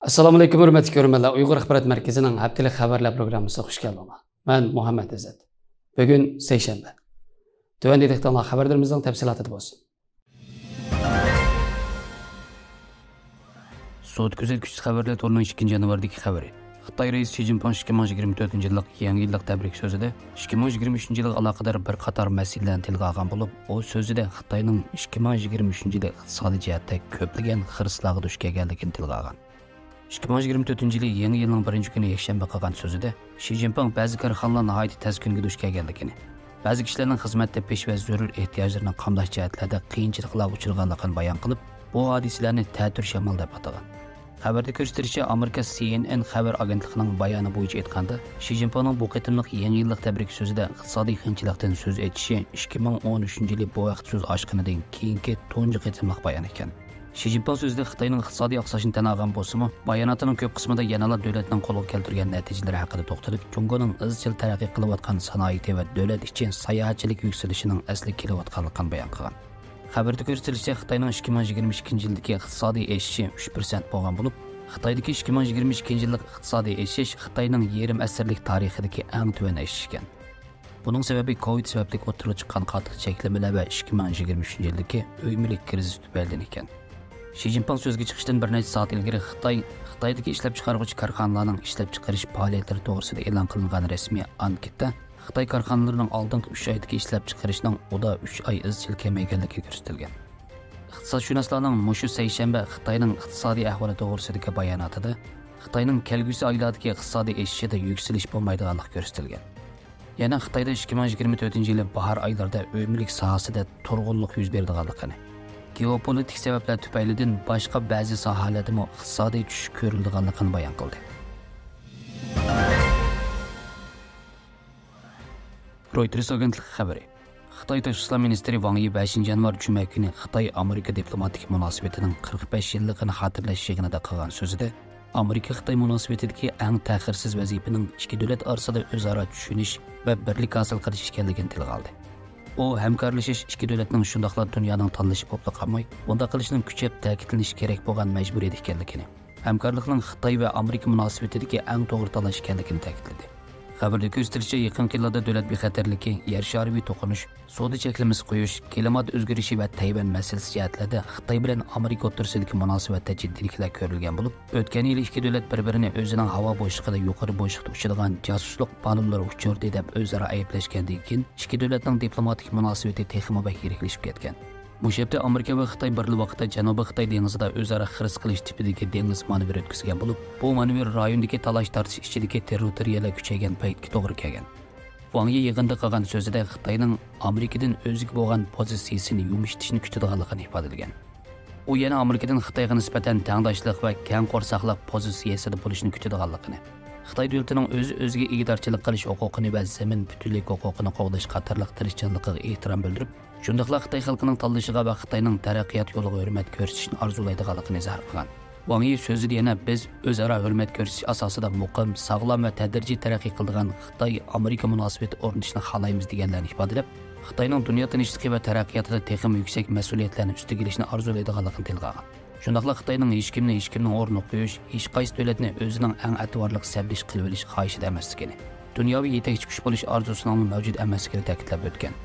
Assalomu alaykum hurmatli ko'ruvchilar. Uyg'ur axborot markazining haftalik xabarlar programmasiga xush keldinglar. Men Muhammad Izzat. Bugun seshanba. Tuvan dediktanlar xabarlarimizning tafsiloti bo'lsin. Sud kuzatuvchi xabarlar to'liq 2 yanvardagi xabari. Xitoy raisi Xi Jinping 2024-yillik yangi yillik tabrik so'zida 2023-yilga aloqador bir qator masalalarni tilga olgan bo'lib, u so'zida Xitoyning 2023-yilda iqtisodiy jihatda ko'plagan xirslarga duch kelganligini tilga olgan. 2024 yili yangi yilning 1-kuni yakshanba qilgan so'zida Xi Jinping ba'zi korxonalar nihoyat tez kunga duch kelganligini, ba'zi kishilarning xizmatda pesh va zarur ehtiyojlarini qamlash jihatlarida qiyinchiliklarga uchraganligini bayon qilib, bu hodisalarni ta'tir shamol deb atagan. Xabarda ko'rsatilishicha, Amerika CNN xabar agentligining bayoni bo'yicha aytganda, Xi Jinpingning bu qitimliq yangi yillik tabrik so'zida iqtisodiy qiyinchilikdan so'z etishi 2013-yili bu vaqt so'z ochganidan keyingi tunji qitimliq bayon ekan. Xi Jinping so'zida Xitoyning iqtisodiy oqsashini tan olgan bo'lsa-mu, bayonotining ko'p qismida yanada davlatning qo'lga keltirgan natijalari haqida to'xtalib, Jumgoning izchil taraqqiy qilayotgan sanoati va davlat ichi sayohatchilik yukselishining asli kelayotganligini bayon qilgan. Xabarda ko'rsatilishicha, Xitoyning 2022-yildagi iqtisodiy o'sishi 3% bo'lgan bo'lib, Xitoydagi 2022-yillik iqtisodiy o'sish Xitoyning yarim asrlik tarixidagi eng tuvan o'sish ekan. Buning sababi Covid sababli o'tirib chiqqan qattiq cheklamalar va 2023-yildagi o'ymilik krizis tufaylidan ekan. Xi Jinping so'zga chiqishdan bir necha soat ilgari Xitoydagi ishlab chiqaruvchi korxonalarning ishlab chiqarish faoliyatlari to'g'risida e'lon qilingan rasmiy anketda Xitoy korxonalarining oldingi 3 oydagi ishlab chiqarishning uda 3 oy izchil kamayganligi ko'rsatilgan. Iqtisodshunoslarning mushu seshanba Xitoyning iqtisodiy ahvoli to'g'risidagi bayonotida Xitoyning kelgusi oylardagi iqtisodiy o'sishida yuksalish bo'lmaydiganligi ko'rsatilgan. Yana Xitoyda 2024-yil bahor oylarida o'ymilik sohasida turg'unlik yuz berdiganligini, geopolitik sabablar tufaylidan boshqa ba'zi sohalarda ham iqtisodiy tushish ko'rilganligini bayon qildi. Reuters agentligi xabari. Xitoy Tashqi ishlar ministri Wang Yi 5-yanvar juma kuni Xitoy-Amerika diplomatik munosabatining 45 yilligini xotirlash yig'inida qilgan so'zida Amerika-Xitoy munosabatidagi eng ta'xirsiz vazifaning ikki davlat orasida o'zaro tushunish va birlik hosil qilish ekanligini tilga oldi. U hamkorlashish ikki davlatning shundoqla dunyoning tanlashi bo'lib qolmay, bunda qilishning kuchab ta'kidlanishi kerak bo'lgan majburiyat ekanligini, hamkorlikning Xitoy va Amerika munosabatidagi eng to'g'ri tanlash ekanligini ta'kidladi. Xabarda ko'rsatilishicha, yaqin yillarda davlat bexatarligi, yer shariviy to'qinish, savdo cheklamasi qo'yish, klimat o'zgarishi va Tayvan masalasi jihatlarida Xitoy bilan Amerika o'rtasidagi munosabatda jiddiyliklar ko'rilgan bo'lib, o'tgan yil ikki davlat bir-birini o'zining havo bo'shlig'ida yuqori bo'shliqda uchadigan jasuslik ballonlari uchirdi deb o'zaro ayblashgandan keyin ikki davlatning diplomatik munosabati texmo yiriklashib ketgan. Mushebda Amerika va Xitoy bir vaqtda Janubiy Xitoy dengizida o'zaro xiris qilish tipidagi dengiz manevr o'tkazgan bo'lib, bu manevr rayondagi talash tortish ichidagi territoriyalar kuchaygan paytga to'g'ri kelgan. Wang Yi yig'inda qilgan so'zida Xitoyning Amerikadan o'ziga bo'lgan pozitsiyasini yumshatishni kutadiganligini ifodalagan. U yana Amerikadan Xitoyga nisbatan tengdoshlik va keng qo'rsoqlik pozitsiyasida bo'lishni kutadiganligini, Xitoy davlatining o'ziga egidorchilik qilish huquqini va zamin butunlik huquqini qo'g'dash qatorliq tirishchanligiga ehtirom bildirib, shundaqla Xitoy xalqining tanlashiga va Xitoyning taraqqiyot yo'liga hurmat ko'rsatishni orzulaydiganligini izoh qilgan. Wang Yi so'zida yana biz o'zaro hurmat ko'rsatish asosida muqim, sog'lom va tadrijiy taraqqiy qiladigan Xitoy-Amerika munosabati o'rnatishni xohlaymiz deganlarni ifodalab, Xitoyning dunyo tinchligi va taraqqiyotida texnik yuksak mas'uliyatlarni ustiga olishni orzulaydiganligini tilga olgan. Shundaqla Xitoyning hech kimning o'rniga qo'yish, hech qaysi davlatni o'zining eng ativorliq sablish qilib olish xohishida emasligini, dunyoviy yetakchi kuch bo'lish orzusining mavjud emasligini ta'kidlab o'tgan.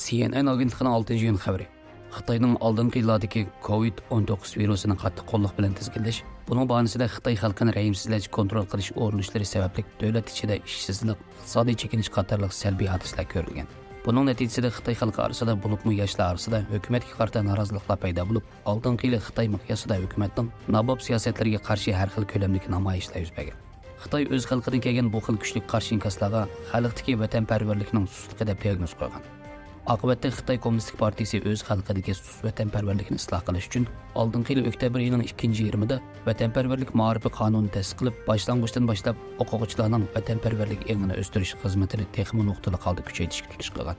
CNN agentligining 6-iyun xabari. Xitoyning oldingi yillardagi Covid-19 virusini qattiq qo'lliq bilan tizginlash, buning bahonasida Xitoy xalqini rejimsizlash kontrol qilish o'rinishlari sababli davlat ichida ishsizlik, iqtisodiy chekinish qatorliq salbiy hodisalar ko'rilgan. Buning natijasida Xitoy xalqi orasida bo'libmi yoshlar orasida hukumatga qarshi noroziliklar paydo bo'lib, oldingi yil Xitoy miqyosida hukumatning nabob siyosatlariga qarshi har xil ko'lamdagi namoyishlar yuz bergan. Xitoy o'z xalqidan kelgan bu xil kuchli qarshi inkoslarga xalqdagi vatanparvarlikning sustligi deb diagnoz qo'ygan. Oqibatda Xitoy Kommunistik partiyasi o'z xalqidagi sus vatanparvarlikni isloh qilish uchun oldingi yil oktyabr oyining 2-yarmida vatanparvarlik ma'rifi qonunini tasdiq qilib, boshlang'ich boshlab o'quvchilarning vatanparvarlik engini o'stirish xizmatini texnik nuqtali holda kuchaytirishga tutish qilgan.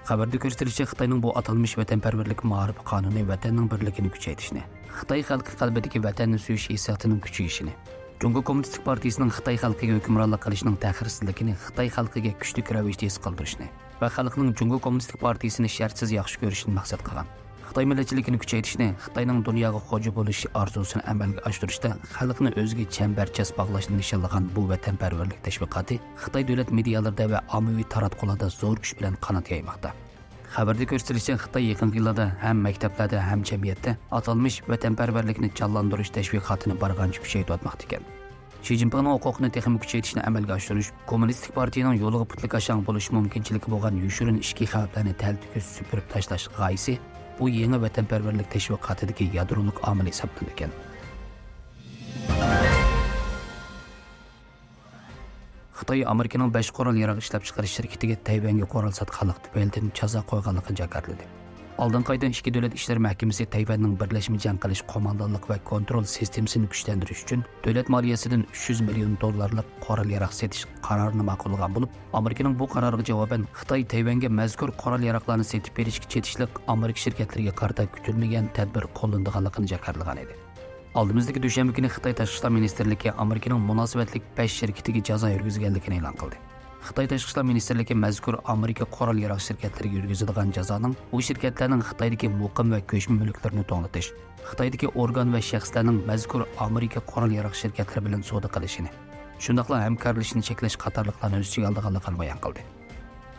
Xabarda ko'rsatilishicha, Xitoyning bu atalmish vatanparvarlik ma'rifi qonuni vatanning birligini kuchaytirishni, Xitoy xalqi qalbidagi vatanni suyish hissiyotining kuchayishini, Jungo Kommunistik partiyasining Xitoy xalqiga hukmronlik qilishining ta'xirsizligini, Xitoy xalqiga kuchli ravishda his qildirishni va xalqning Jungo Kommunistik partiyasini shartsiz yaxshi ko'rishni maqsad qilgan. Xitoy millatchiligini kuchaytirishni, Xitoyning dunyoga xo'ja bo'lish orzusini amalga oshirishda xalqni o'ziga chambarchas bog'lashni nishonlagan bu vatanparvarlik tashviqoti Xitoy davlat medialarida va ommaviy taratqularda zo'r kuch bilan qanot yaymoqda. Xabarda ko'rsatilishicha, Xitoy yaqinqi yillarda ham maktablarda, ham jamiyatda atalmish vatanparvarlikni jonlantirish tashviqotini barg'ancha kuchaytirmoqda ekan. Xi Jinpingning huquqni texnik kuchaytirishni amalga oshirish, kommunistik partiyaning yo'liga putlik ashang bo'lish mumkinchiligi bo'lgan yushurin ishki xavflarni taltikis supurib tashlash g'oyasi bu yangi vatanparvarlik tashviqotidagi yadrolik omil hisoblanadi ekan. Xitoy Amerikaning 5 qurol yarog' ishlab chiqarish shirkatiga Tayvanga qurol sotganlik tufaylidan jazo qo'yganligini jakarladi. Oldin qaydan ishki davlat ishlar mahkamasi Tayvanning birlashma jang qilish qo'mondonlik va kontrol sistemasini kuchlantirish uchun davlat moliyasidan $300 million qurol yarog' setish qarorini ma'qullagan bo'lib, Amerikaning bu qaroriga javoban Xitoy Tayvanga mazkur qurol yaroqlarni setib berishga chetishlik Amerika shirkatlariga qarata kutilmagan tadbir qo'llanganligini jakarlagan edi. Oldimizdagi dushanba kuni Xitoy Tashqi ishlar ministrligi Amerikaning munosabatlik 5 shirkatiga jazo yurgizganligini e'lon qildi. Xitoy Tashqi ishlar ministrligi mazkur Amerika qurol yarog' shirkatlariga yurgizilgan jazoning bu shirkatlarning Xitoydagi muqim va ko'chma mulklarini to'g'natish, Xitoydagi organ va shaxslarning mazkur Amerika qurol yarog' shirkatlari bilan savdo qilishini, shundaqla hamkorlashishni cheklash qatorliqlarni o'z ichiga olganligini bayon qildi.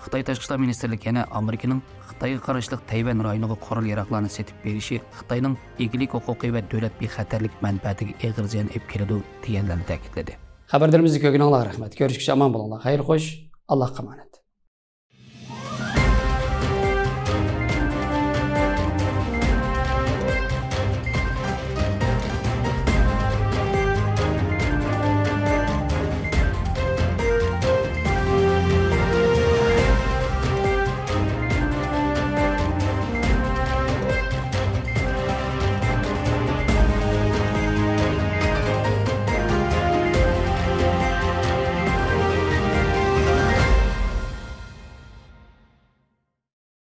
Xitoy Tashqi ishlar ministrligi yana Amerikaning Xitoyga qarashli Tayvan rayoniga qurol yaroqlarni setib berishi Xitoyning egilik huquqi va davlat bexatarlik manfaatiga og'ir ziyon olib keladi deganlarni ta'kidladi. Xabarlarimizni ko'rganingizga rahmat. Ko'rishguncha omon bo'linglar. Xayr xo'sh. Allohga emanet.